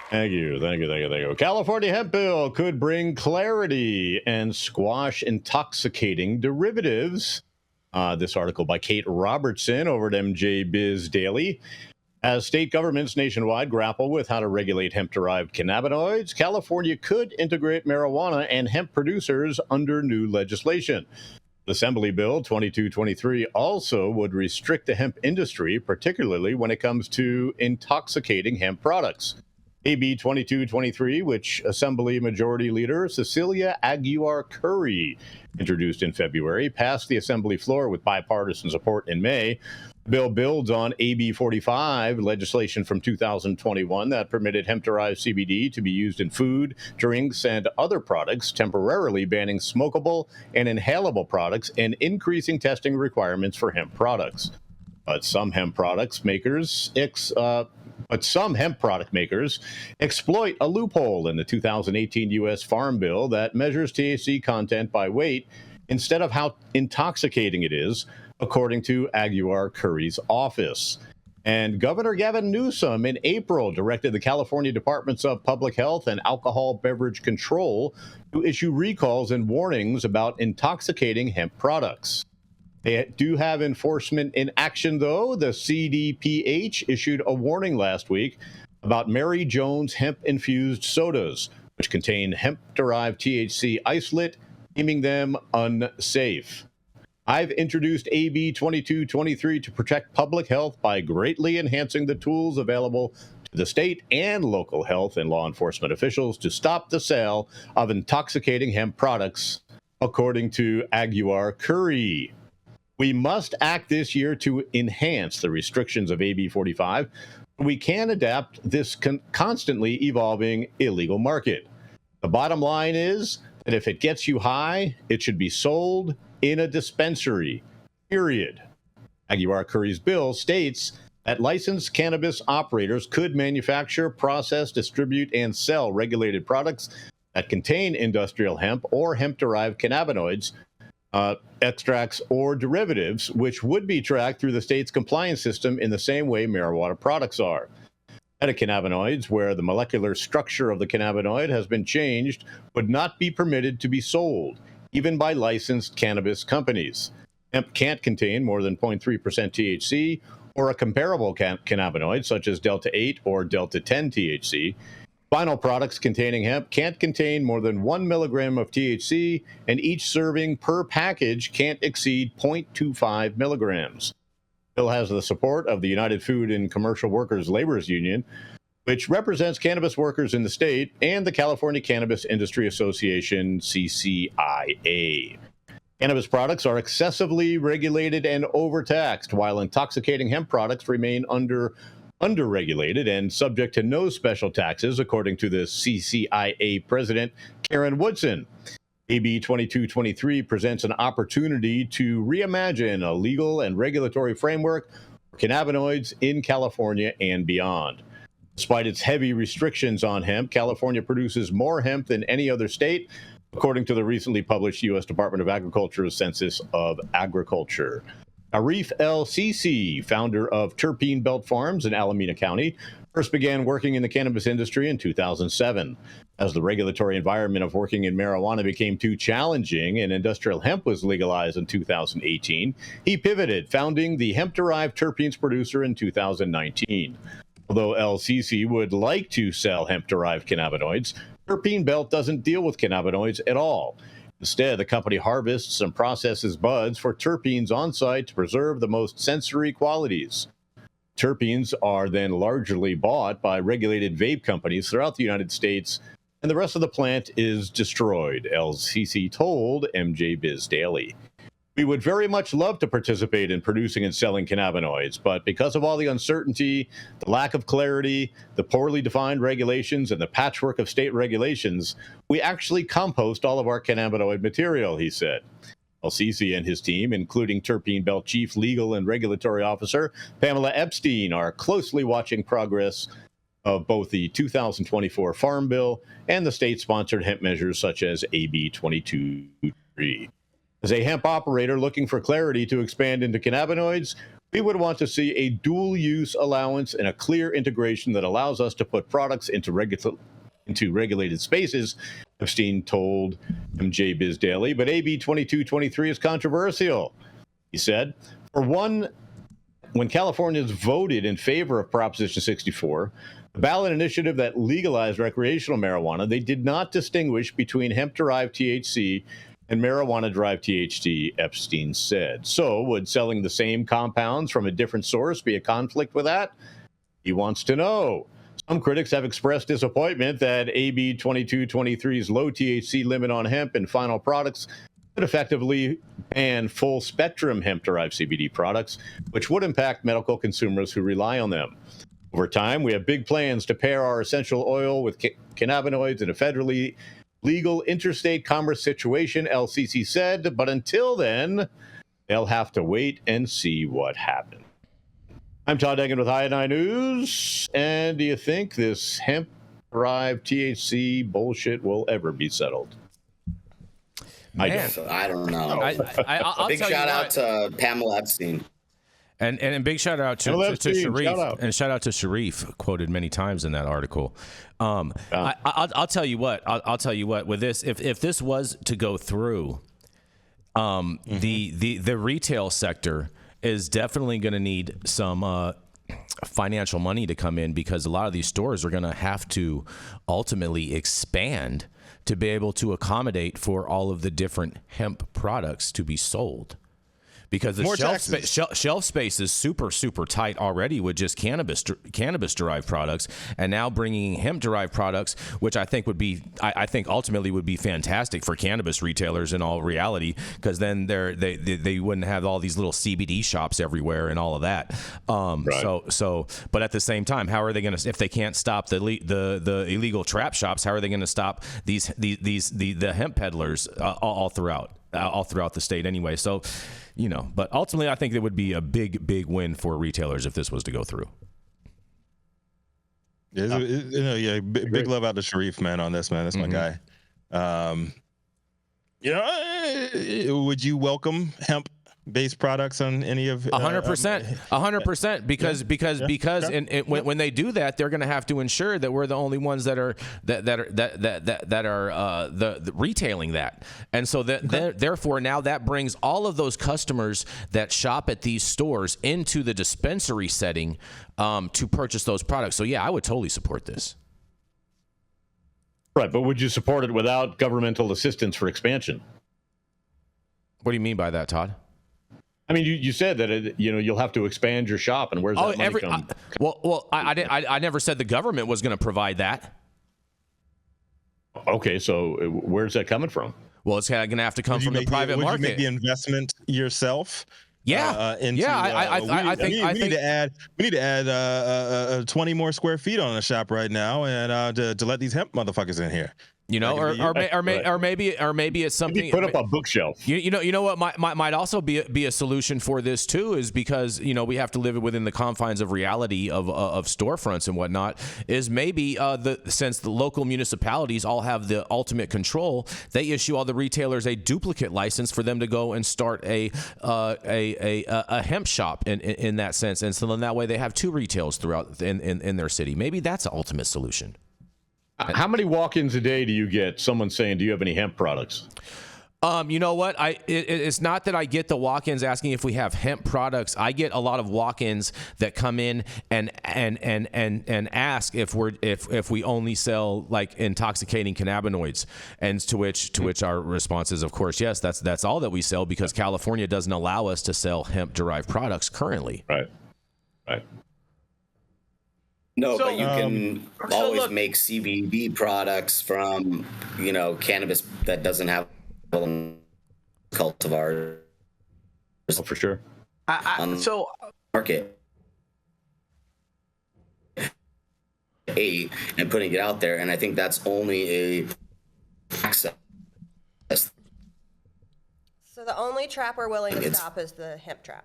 Thank you. California hemp bill could bring clarity and squash intoxicating derivatives. This article by Kate Robertson over at MJ Biz Daily. As state governments nationwide grapple with how to regulate hemp-derived cannabinoids, California could integrate marijuana and hemp producers under new legislation. Assembly Bill 2223 also would restrict the hemp industry, particularly when it comes to intoxicating hemp products. AB 2223, which Assembly Majority Leader Cecilia Aguiar-Curry introduced in February, passed the Assembly floor with bipartisan support in May. The bill builds on AB 45, legislation from 2021 that permitted hemp-derived CBD to be used in food, drinks, and other products, temporarily banning smokable and inhalable products and increasing testing requirements for hemp products. But some hemp product makers exploit a loophole in the 2018 U.S. Farm Bill that measures THC content by weight instead of how intoxicating it is, according to Aguiar-Curry's office. And Governor Gavin Newsom in April directed the California Departments of Public Health and Alcohol Beverage Control to issue recalls and warnings about intoxicating hemp products. They do have enforcement in action, though. The CDPH issued a warning last week about Mary Jones hemp-infused sodas, which contain hemp-derived THC isolate, deeming them unsafe. I've introduced AB 2223 to protect public health by greatly enhancing the tools available to the state and local health and law enforcement officials to stop the sale of intoxicating hemp products, according to Aguiar-Curry. We must act this year to enhance the restrictions of AB 45. We can adapt this constantly evolving illegal market. The bottom line is that if it gets you high, it should be sold in a dispensary, period. Aguiar-Curry's bill states that licensed cannabis operators could manufacture, process, distribute, and sell regulated products that contain industrial hemp or hemp-derived cannabinoids, extracts, or derivatives, which would be tracked through the state's compliance system in the same way marijuana products are. Cannabinoids, where the molecular structure of the cannabinoid has been changed, would not be permitted to be sold, even by licensed cannabis companies. Hemp can't contain more than 0.3% THC or a comparable cannabinoid, such as Delta-8 or Delta-10 THC. Final products containing hemp can't contain more than 1 milligram of THC, and each serving per package can't exceed 0.25 milligrams. The bill has the support of the United Food and Commercial Workers Laborers Union, which represents cannabis workers in the state, and the California Cannabis Industry Association, CCIA. Cannabis products are excessively regulated and overtaxed, while intoxicating hemp products remain underregulated and subject to no special taxes, according to the CCIA president, Karen Woodson. AB 2223 presents an opportunity to reimagine a legal and regulatory framework for cannabinoids in California and beyond. Despite its heavy restrictions on hemp, California produces more hemp than any other state, according to the recently published U.S. Department of Agriculture's Census of Agriculture. Arif El-Sisi, founder of Terpene Belt Farms in Alameda County, first began working in the cannabis industry in 2007. As the regulatory environment of working in marijuana became too challenging and industrial hemp was legalized in 2018, he pivoted, founding the hemp-derived terpenes producer in 2019. Although El-Sisi would like to sell hemp-derived cannabinoids, Terpene Belt doesn't deal with cannabinoids at all. Instead, the company harvests and processes buds for terpenes on site to preserve the most sensory qualities. Terpenes are then largely bought by regulated vape companies throughout the United States, and the rest of the plant is destroyed, El-Sisi told MJ Biz Daily. We would very much love to participate in producing and selling cannabinoids, but because of all the uncertainty, the lack of clarity, the poorly defined regulations, and the patchwork of state regulations, we actually compost all of our cannabinoid material, he said. El-Sisi and his team, including Terpene Belt Chief Legal and Regulatory Officer Pamela Epstein, are closely watching progress of both the 2024 Farm Bill and the state-sponsored hemp measures such as AB 2223. As a hemp operator looking for clarity to expand into cannabinoids, We would want to see a dual-use allowance and a clear integration that allows us to put products into regulated spaces, Epstein told MJ Biz Daily. But AB 2223 is controversial, he said. For one, when Californians voted in favor of Proposition 64, the ballot initiative that legalized recreational marijuana, they did not distinguish between hemp-derived THC and marijuana-derived THC, Epstein said. So would selling the same compounds from a different source be a conflict with that? He wants to know. Some critics have expressed disappointment that AB 2223's low THC limit on hemp and final products could effectively ban full-spectrum hemp-derived CBD products, which would impact medical consumers who rely on them. Over time, we have big plans to pair our essential oil with cannabinoids in a federally legal interstate commerce situation, LCC said, but until then, they'll have to wait and see what happens. I'm Todd Egan with Iodine News, and do you think this hemp-derived THC bullshit will ever be settled? I don't know. I'll big shout out to Pamela Epstein. And big shout out to Sharif. And shout out to Sharif, quoted many times in that article. I'll tell you what. I'll tell you what. With this, if this was to go through, the retail sector is definitely going to need some financial money to come in, because a lot of these stores are going to have to ultimately expand to be able to accommodate for all of the different hemp products to be sold. Because the shelf space is super, super tight already with just cannabis-derived products, and now bringing hemp-derived products, which I think I think ultimately would be fantastic for cannabis retailers in all reality, because then they wouldn't have all these little CBD shops everywhere and all of that. Right. So, but at the same time, how are they going to, if they can't stop the illegal trap shops, how are they going to stop the hemp peddlers all throughout the state anyway? So. But ultimately, I think it would be a big, big win for retailers if this was to go through. Big love out to Sharif, man, on this, man. That's my guy. Would you welcome hemp-based products on any of 100%, because when they do that, they're going to have to ensure that we're the only ones that are the retailing that, and so therefore now that brings all of those customers that shop at these stores into the dispensary setting to purchase those products. So yeah, I would totally support this. Right, but would you support it without governmental assistance for expansion? What do you mean by that, Todd? I mean, you said that you'll have to expand your shop, and where's that money come? I never said the government was going to provide that. Okay, so where's that coming from? Well, it's going to have to come from the private market. Would you make the investment yourself? Yeah, I think we need to add 20 more square feet on the shop right now, and to let these hemp motherfuckers in here. Or maybe it's something. Maybe put up a bookshelf. You know what might also be a solution for this too, is because we have to live within the confines of reality of storefronts and whatnot. Is maybe since the local municipalities all have the ultimate control, they issue all the retailers a duplicate license for them to go and start a hemp shop in that sense, and so then that way they have two retails throughout in their city. Maybe that's the ultimate solution. How many walk-ins a day do you get? Someone saying, "Do you have any hemp products?" You know what? It's not that I get the walk-ins asking if we have hemp products. I get a lot of walk-ins that come in and ask if we only sell like intoxicating cannabinoids, and to which our response is, of course, yes. That's all that we sell, because California doesn't allow us to sell hemp-derived products currently. Right. No, but you can always make CBD products from, cannabis that doesn't have cultivars. Oh, for sure. Market and putting it out there, and I think that's only a access. So the only trap we're willing to stop is the hemp trap.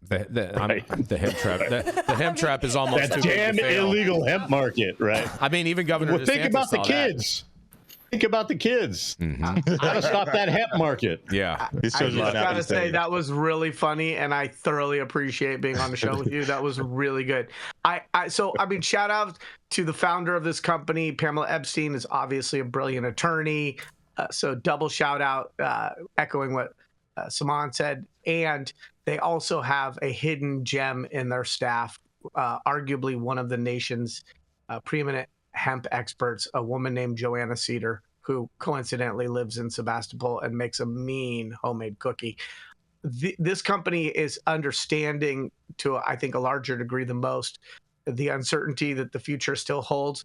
The hemp trap. The hemp trap is almost that damn illegal hemp market, right? I mean, even Governor. Well, think about the kids. Think about the kids. How to stop that hemp market. Yeah. I just gotta say that was really funny, and I thoroughly appreciate being on the show with you. That was really good. So shout out to the founder of this company. Pamela Epstein is obviously a brilliant attorney. So double shout out, echoing what Saman said. And they also have a hidden gem in their staff, arguably one of the nation's preeminent hemp experts, a woman named Joanna Cedar, who coincidentally lives in Sebastopol and makes a mean homemade cookie. This company is understanding, to I think a larger degree than most, the uncertainty that the future still holds.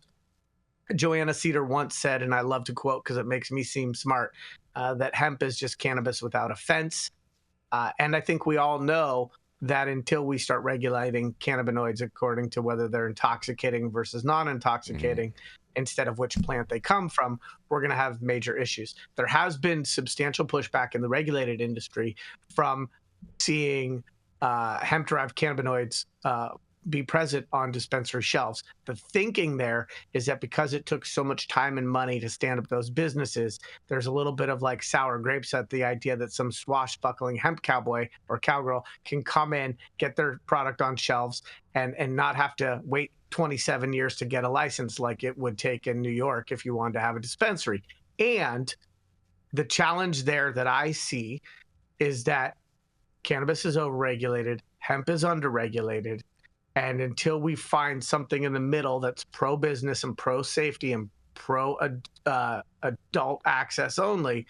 Joanna Cedar once said, and I love to quote because it makes me seem smart, that hemp is just cannabis without offense. And I think we all know that until we start regulating cannabinoids according to whether they're intoxicating versus non-intoxicating, instead of which plant they come from, we're going to have major issues. There has been substantial pushback in the regulated industry from seeing hemp-derived cannabinoids be present on dispensary shelves. The thinking there is that because it took so much time and money to stand up those businesses, there's a little bit of like sour grapes at the idea that some swashbuckling hemp cowboy or cowgirl can come in, get their product on shelves, and not have to wait 27 years to get a license like it would take in New York if you wanted to have a dispensary. And the challenge there that I see is that cannabis is overregulated, hemp is underregulated, and until we find something in the middle that's pro-business and pro-safety and pro-adult access only,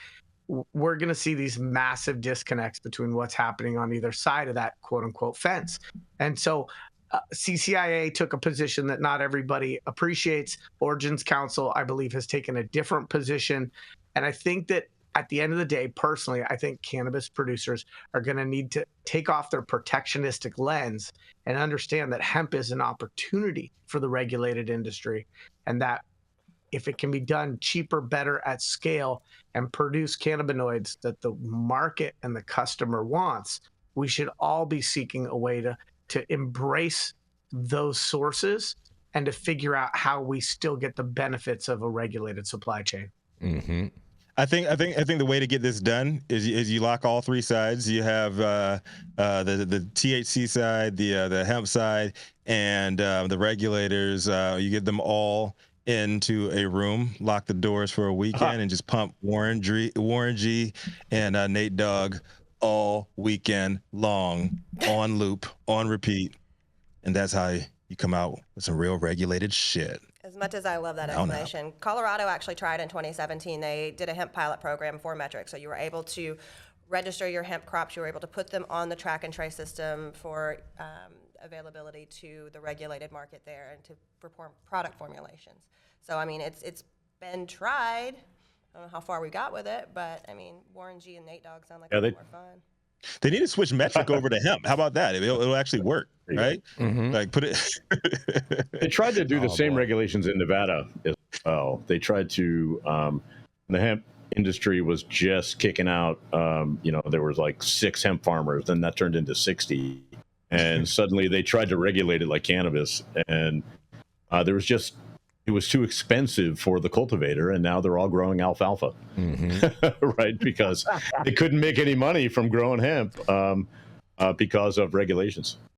we're going to see these massive disconnects between what's happening on either side of that quote-unquote fence. And so CCIA took a position that not everybody appreciates. Origins Council, I believe, has taken a different position. And I think that at the end of the day, personally, I think cannabis producers are going to need to take off their protectionistic lens and understand that hemp is an opportunity for the regulated industry, and that if it can be done cheaper, better at scale, and produce cannabinoids that the market and the customer wants, we should all be seeking a way to embrace those sources and to figure out how we still get the benefits of a regulated supply chain. Mm-hmm. I think the way to get this done is you lock all three sides. You have the THC side, the hemp side, and the regulators. You get them all into a room, lock the doors for a weekend, and just pump Warren G and Nate Dogg all weekend long on loop, on repeat, and that's how you come out with some real regulated shit. As much as I love that explanation, Colorado actually tried in 2017. They did a hemp pilot program for metrics. So you were able to register your hemp crops. You were able to put them on the track and trace system for availability to the regulated market there and to perform product formulations. So, I mean, it's been tried. I don't know how far we got with it, but, I mean, Warren G and Nate Dogg sound like a lot more fun. They need to switch metric over to hemp. How about that? It'll actually work, right? Mm-hmm. Like put it. They tried to do the same regulations in Nevada as well. They tried to. The hemp industry was just kicking out. There was like 6 hemp farmers, then that turned into 60, and suddenly they tried to regulate it like cannabis, and it was too expensive for the cultivator, and now they're all growing alfalfa, right? Because they couldn't make any money from growing hemp because of regulations.